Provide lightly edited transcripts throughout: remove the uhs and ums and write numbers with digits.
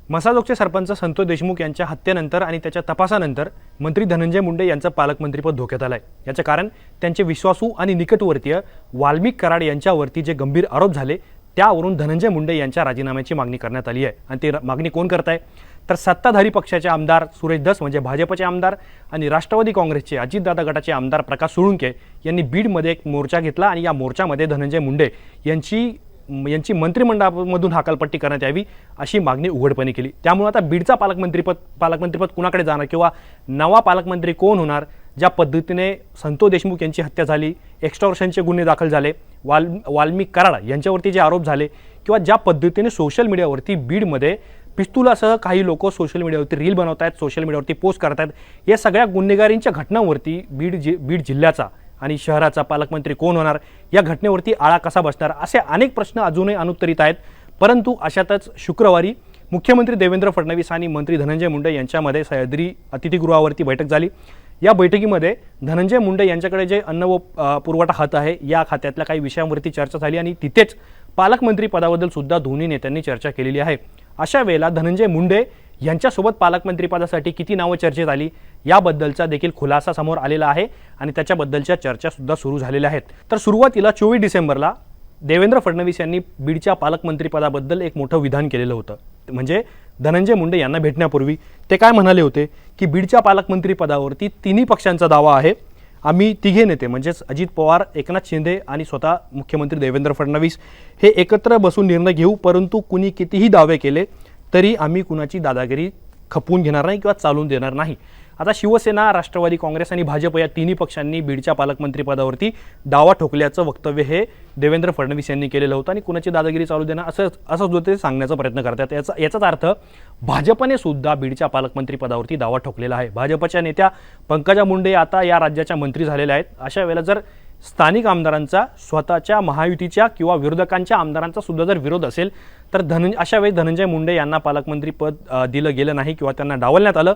मसाजोगचे सरपंच संतोष देशमुख यांच्या हत्येनंतर आणि त्याच्या तपासानंतर मंत्री धनंजय मुंडे यांचं पालकमंत्रीपद धोक्यात आलंय। याचं कारण त्यांचे विश्वासू आणि निकटवर्तीय वाल्मिक कराड यांच्यावरती जे गंभीर आरोप झाले त्यावरून धनंजय मुंडे यांच्या राजीनाम्याची मागणी करण्यात आली आहे। आणि ती मागणी कोण करताय तर सत्ताधारी पक्षाचे आमदार सुरेश धस म्हणजे भाजपचे आमदार आणि राष्ट्रवादी काँग्रेसचे अजितदादा गटाचे आमदार प्रकाश सोळुंके यांनी बीडमध्ये एक मोर्चा घेतला आणि या मोर्चामध्ये धनंजय मुंडे यांची मंत्रिमंडळामधून हकालपट्टी करण्यात यावी अशी मागणी उघडपणे केली। त्यामुळे आता बीडचा पालकमंत्रीपद कुणाकडे जाणार किंवा नवा पालकमंत्री कोण होणार, ज्या पद्धतीने संतोष देशमुख यांची हत्या झाली, एक्स्टॉर्शनचे गुन्हे दाखल झाले, वाल्मिक कराड यांच्यावरती जे आरोप झाले किंवा ज्या पद्धतीने सोशल मीडियावरती बीडमध्ये पिस्तुलासह काही लोक सोशल मीडियावरती रील बनवत आहेत, सोशल मीडियावरती पोस्ट करत आहेत, या सगळ्या गुन्हेगारींच्या घटनांवरती बीड जिल्ह्याचा आणि शहराचा पालकमंत्री कोण होणार, या घटनेवरती आळा कसा बसणार, असे अनेक प्रश्न अजूनही अनुत्तरित आहेत। परंतु अशातच शुक्रवारी मुख्यमंत्री देवेंद्र फडणवीस आणि मंत्री धनंजय मुंडे यांच्यामध्ये सह्याद्री अतिथीगृहावरती बैठक झाली। या बैठकीमध्ये धनंजय मुंडे यांच्याकडे जे अन्न व पुरवठा खातं आहे या खात्यातल्या काही विषयांवरती चर्चा झाली आणि तिथेच पालकमंत्री पदाबद्दल सुद्धा दोन्ही नेत्यांनी चर्चा केलेली आहे। अशा वेळेला धनंजय मुंडे यांच्यासोबत पालकमंत्री पदासाठी किती नावं चर्चेत आली याबद्दलचा देखील खुलासा समोर आलेला आहे आणि त्याच्याबद्दलच्या चर्चा सुद्धा सुरू झालेल्या आहेत। तर सुरुवातीला 24 डिसेंबरला देवेंद्र फडणवीस यांनी बीडच्या पालकमंत्री पदाबद्दल एक मोठं विधान केलेलं होतं। म्हणजे धनंजय मुंडे यांना भेटण्यापूर्वी ते काय म्हणाले होते की बीडच्या पालकमंत्री पदावरती तिन्ही पक्षांचा दावा आहे, आम्ही तिघे नेते म्हणजेच अजित पवार, एकनाथ शिंदे आणि स्वतः मुख्यमंत्री देवेंद्र फडणवीस हे एकत्र बसून निर्णय घेऊ, परंतु कुणी कितीही दावे केले तरी आम्ही कुणाची दादागिरी खपवून घेणार नाही किंवा चालून देणार नाही। आता शिवसेना, राष्ट्रवादी काँग्रेस आणि भाजप या तिन्ही पक्षांनी बीडच्या पालकमंत्री पदावरती दावा ठोकल्याचं वक्तव्य हे देवेंद्र फडणवीस यांनी केलेलं होतं आणि कुणाची दादागिरी चालू देणार असं जो ते सांगण्याचा प्रयत्न करतात। याचाच अर्थ भाजपने सुद्धा बीडच्या पालकमंत्री पदावरती दावा ठोकलेला आहे। भाजपच्या नेत्या पंकजा मुंडे आता या राज्याच्या मंत्री झालेल्या आहेत। अशा वेळेला जर स्थानिक आमदारांचा, स्वतःच्या महायुतीच्या किंवा विरोधकांच्या आमदारांचा सुद्धा जर विरोध असेल तर अशा वेळी धनंजय मुंडे यांना पालकमंत्री पद दिलं गेलं नाही किंवा त्यांना डावलण्यात आलं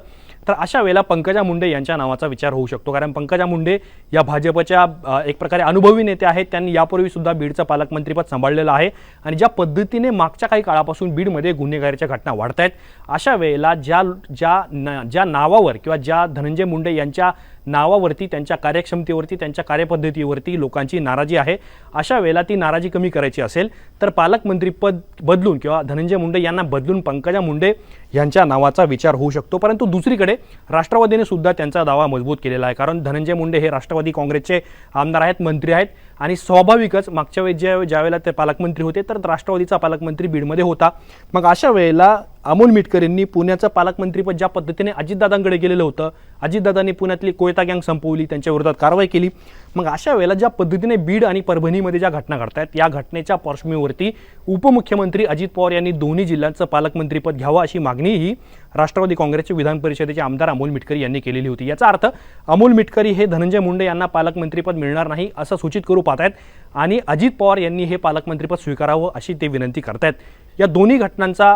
तर अशा वेळेला पंकजा मुंडे यांच्या नावाचा विचार होऊ शकतो। कारण पंकजा मुंडे या भाजपच्या एक प्रकारे अनुभवी नेते आहेत, त्यांनी यापूर्वी सुद्धा बीडचं पालकमंत्रीपद सांभाळलेलं आहे आणि ज्या पद्धतीने मागच्या काही काळापासून बीडमध्ये गुन्हेगारीच्या घटना वाढत आहेत, अशा वेळेला ज्या नावावर किंवा ज्या धनंजय मुंडे यांच्या नावावरती, त्यांच्या कार्यक्षमतेवरती, त्यांच्या कार्यपद्धतीवरती लोकांची नाराजी आहे, अशा वेळेला ती नाराजी कमी करायची असेल तर पालकमंत्रीपद बदलून किंवा धनंजय मुंडे यांना बदलून पंकजा मुंडे यांच्या नावाचा विचार होऊ शकतो। परंतु दुसरीकडे राष्ट्रवादीने सुद्धा त्यांचा दावा मजबूत केलेला आहे, कारण धनंजय मुंडे हे राष्ट्रवादी काँग्रेसचे आमदार आहेत, मंत्री आहेत आणि स्वाभाविकच मागच्या वेळी ज्यावेळेला ते पालकमंत्री होते तर राष्ट्रवादीचा पालकमंत्री बीडमध्ये होता। मग अशा वेळेला अमोल मिटकर यांनी पुण्याचं पालकमंत्रीपद ज्या पद्धतीने अजितदादांकडे गेलेलं होतं, अजितदादांनी पुण्यातली कोयता गँग संपवली, त्यांच्या विरोधात कारवाई केली, मग अशा वेळेला ज्या पद्धतीने बीड आणि परभणीमध्ये ज्या घटना घडतात या घटनेच्या पार्श्वभूमीवरती उपमुख्यमंत्री अजित पवार यांनी दोन्ही जिल्ह्यांचं पालकमंत्रीपद घ्यावं अशी मागणी ही राष्ट्रवादी काँग्रेसचे विधान परिषदेचे आमदार अमोल मिटकरी यांनी केलेली होती। याचा अर्थ अमोल मिटकरी हे धनंजय मुंडे यांना पालकमंत्रीपद मिळणार नाही असं सूचित करू पाहत आहेत आणि अजित पवार यांनी हे पालकमंत्रीपद स्वीकारावं अशी ते विनंती करतायत। या दोन्ही घटनांचा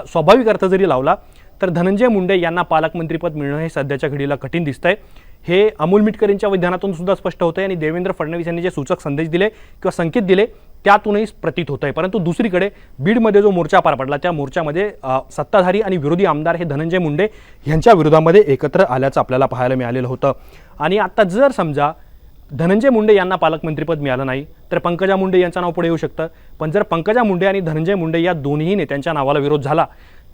स्वाभाविक अर्थ जरी लावला तर धनंजय मुंडे यांना पालकमंत्रीपद मिळणं हे सध्याच्या घडीला कठीण दिसतंय। हे अमोल मिटकरींच्या विधानातून सुद्धा स्पष्ट होतंय आणि देवेंद्र फडणवीस यांनी जे सूचक संदेश दिले किंवा संकेत दिले त्यातूनही प्रतीत होतंय। परंतु दुसरीकडे बीडमध्ये जो मोर्चा पार पडला त्या मोर्चामध्ये सत्ताधारी आणि विरोधी आमदार हे धनंजय मुंडे यांच्या विरोधामध्ये एकत्र आल्याचं आपल्याला पाहायला मिळालेलं होतं। आणि आता जर समजा धनंजय मुंडे यांना पालकमंत्रीपद मिळालं नाही तर पंकजा मुंडे यांचं नाव पुढे येऊ शकतं, पण जर पंकजा मुंडे आणि धनंजय मुंडे या दोन्ही नेत्यांच्या नावाला विरोध झाला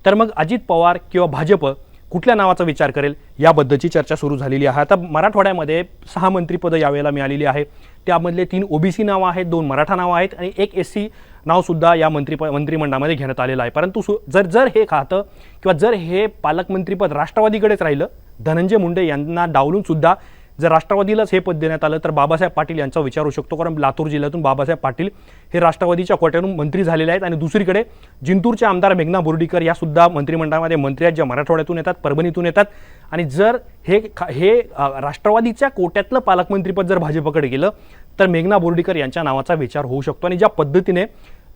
तर मग अजित पवार किंवा भाजप कुठल्या नावाचा विचार करेल याबद्दलची चर्चा सुरू झालेली आहे। आता मराठवाड्यामध्ये 6 मंत्रिपदं यावेळेला मिळालेली आहे, त्यामधले 3 ओबीसी नावं आहेत, 2 मराठा नावं आहेत आणि 1 एससी नावसुद्धा या मंत्रिमंडळामध्ये घेण्यात आलेलं आहे। परंतु जर हे खातं किंवा जर हे पालकमंत्रीपद राष्ट्रवादीकडेच राहिलं, धनंजय मुंडे यांना डावलून सुद्धा जर राष्ट्रवादीलाच हे पद देण्यात आलं तर बाबासाहेब पाटील यांचा विचार होऊ शकतो, कारण लातूर जिल्ह्यातून बाबासाहेब पाटील हे राष्ट्रवादीच्या कोट्यातून मंत्री झालेले आहेत आणि दुसरीकडे जिंतूरचे आमदार मेघना बोर्डीकर या सुद्धा मंत्रिमंडळामध्ये मंत्री आहेत, ज्या मराठवाड्यातून येतात, परभणीतून येतात आणि जर हे राष्ट्रवादीच्या कोट्यातलं पालकमंत्रीपद जर भाजपकडे गेलं तर मेघना बोर्डीकर यांच्या नावाचा विचार होऊ शकतो आणि ज्या पद्धतीने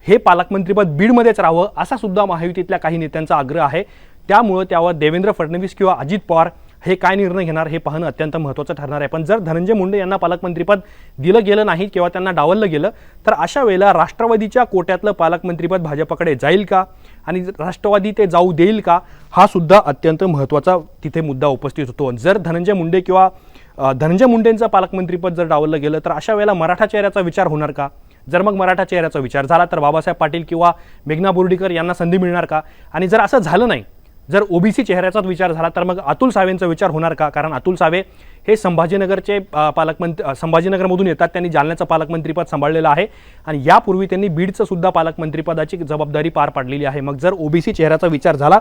हे पालकमंत्रीपद बीडमध्येच राहावं असा सुद्धा महायुतीतल्या काही नेत्यांचा आग्रह आहे। त्यामुळे त्यावर देवेंद्र फडणवीस किंवा अजित पवार हे काय निर्णय घेणार हे पाहणं अत्यंत महत्त्वाचं ठरणार आहे। पण जर धनंजय मुंडे यांना पालकमंत्रीपद दिलं गेलं नाही किंवा त्यांना डावललं गेलं तर अशा वेळेला राष्ट्रवादीच्या कोट्यातलं पालकमंत्रीपद भाजपकडे जाईल का आणि राष्ट्रवादी ते जाऊ देईल का, हा सुद्धा अत्यंत महत्त्वाचा तिथे मुद्दा उपस्थित होतो. जर धनंजय मुंडे किंवा धनंजय मुंडेंचं पालकमंत्रीपद जर डावललं गेलं तर अशा वेळेला मराठा चेहऱ्याचा विचार होणार का? जर मग मराठा चेहऱ्याचा विचार झाला तर बाबासाहेब पाटील किंवा मेघना बोर्डीकर यांना संधी मिळणार का? आणि जर असं झालं नाही, जर ओबीसी चेहऱ्याचाच विचार झाला तर मग अतुल सावेंचा विचार होणार का? कारण अतुल सावे हे संभाजीनगरचे संभाजीनगरमधून येतात. त्यांनी जालन्याचं पालकमंत्रीपद सांभाळलेलं आहे आणि यापूर्वी त्यांनी बीडचं सुद्धा पालकमंत्रीपदाची जबाबदारी पार पाडलेली आहे. मग जर ओबीसी चेहऱ्याचा विचार झाला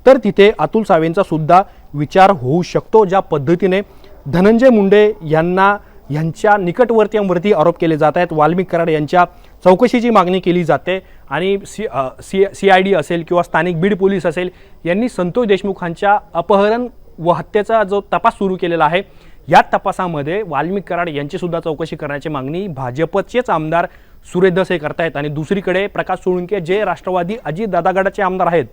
तर तिथे अतुल सावेंचा सुद्धा विचार होऊ शकतो. ज्या पद्धतीने धनंजय मुंडे यांच्या निकटवर्तीयांवरती आरोप केले जात आहेत, वाल्मिक कराड यांच्या चौकशीची मागणी केली जाते आणि CID असेल किंवा स्थानिक बीड पोलीस असेल यांनी संतोष देशमुखांच्या अपहरण व हत्येचा जो तपास सुरू केलेला आहे, या तपासामध्ये वाल्मिक कराड यांची सुद्धा चौकशी करण्याची मागणी भाजपचेच आमदार सुरेश धस हे करतायत. आणि दुसरीकडे प्रकाश सोळुंके जे राष्ट्रवादी अजितदादा गटाचे आमदार आहेत,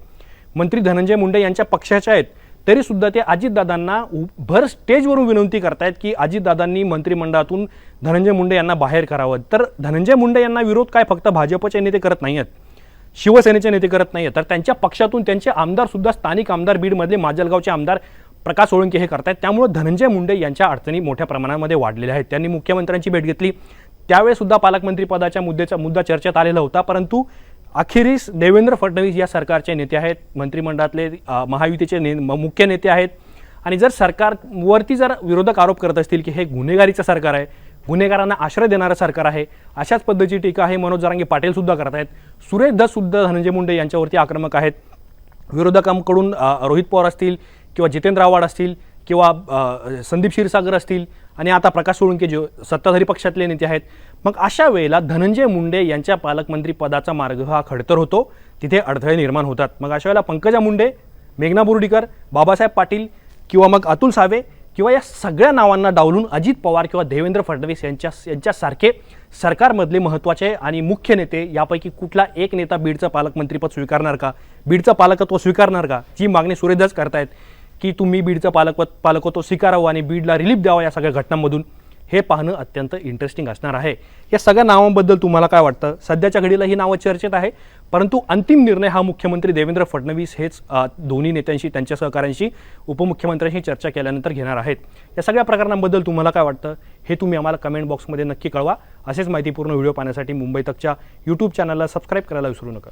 मंत्री धनंजय मुंडे यांच्या पक्षाचे आहेत, तरी सुद्धा ते अजितदादांना भर स्टेजवरून विनंती करतायत की अजितदादांनी मंत्रिमंडळातून धनंजय मुंडे यांना बाहेर करावं. तर धनंजय मुंडे यांना विरोध काय फक्त भाजपचे नेते करत नाही आहेत, शिवसेनेचे नेते करत नाही आहेत, तर त्यांच्या पक्षातून त्यांचे आमदार सुद्धा स्थानिक आमदार बीडमधले माजलगावचे आमदार प्रकाश सोळुंके हे करतायत. त्यामुळे धनंजय मुंडे यांच्या अडचणी मोठ्या प्रमाणामध्ये वाढलेल्या आहेत. त्यांनी मुख्यमंत्र्यांची भेट घेतली, त्यावेळेस सुद्धा पालकमंत्री पदाच्या मुद्दा चर्चेत आलेला होता. परंतु अखेरीस देवेंद्र फडणवीस या सरकारचे नेते आहेत, मंत्रिमंडळातले महायुतीचे मुख्य नेते आहेत. आणि जर सरकारवरती जर विरोधक आरोप करत असतील की हे गुन्हेगारीचं सरकार आहे, गुन्हेगारांना आश्रय देणारं सरकार आहे, अशाच पद्धतीची टीका हे मनोज जरांगे पाटील सुद्धा करत आहेत. सुरेश धस सुद्धा धनंजय मुंडे यांच्यावरती आक्रमक आहेत. विरोधकांकडून रोहित पवार असतील किंवा जितेंद्र आव्हाड असतील किंवा संदीप क्षीरसागर असतील आणि आता प्रकाश सोळुंके जे सत्ताधारी पक्षातले नेते आहेत, मग अशा वेळेला धनंजय मुंडे यांच्या पालकमंत्री पदाचा मार्ग हा खडतर होतो, तिथे अडथळे निर्माण होतात. मग अशा वेळेला पंकजा मुंडे, मेघना बोर्डीकर, बाबासाहेब पाटील किंवा मग अतुल सावे किंवा या सगळ्या नावांना डावलून अजित पवार किंवा देवेंद्र फडणवीस यांच्यासारखे सरकारमधले महत्त्वाचे आणि मुख्य नेते यापैकी कुठला एक नेता बीडचं पालकमंत्रीपद स्वीकारणार का, बीडचं पालकत्व स्वीकारणार का, जी मागणी सुरेश धस करतायत की तुम्ही बीडचं पालकत्व स्वीकारावं आणि बीडला रिलीफ द्यावा या सगळ्या घटनांमधून, हे पाहणं अत्यंत इंटरेस्टिंग असणार आहे. या सगळ्या नावांबद्दल तुम्हाला काय वाटतं? सध्याच्या घडीला ही नावं चर्चेत आहे, परंतु अंतिम निर्णय हा मुख्यमंत्री देवेंद्र फडणवीस हेच दोन्ही नेत्यांशी, त्यांच्या सहकाऱ्यांशी, उपमुख्यमंत्र्यांशी चर्चा केल्यानंतर घेणार आहेत. या सगळ्या प्रकरणांबद्दल तुम्हाला काय वाटतं हे तुम्ही आम्हाला कमेंट बॉक्समध्ये नक्की कळवा. असेच माहितीपूर्ण व्हिडिओ पाहण्यासाठी मुंबई तकच्या YouTube चॅनलला सबस्क्राईब करायला विसरू नका.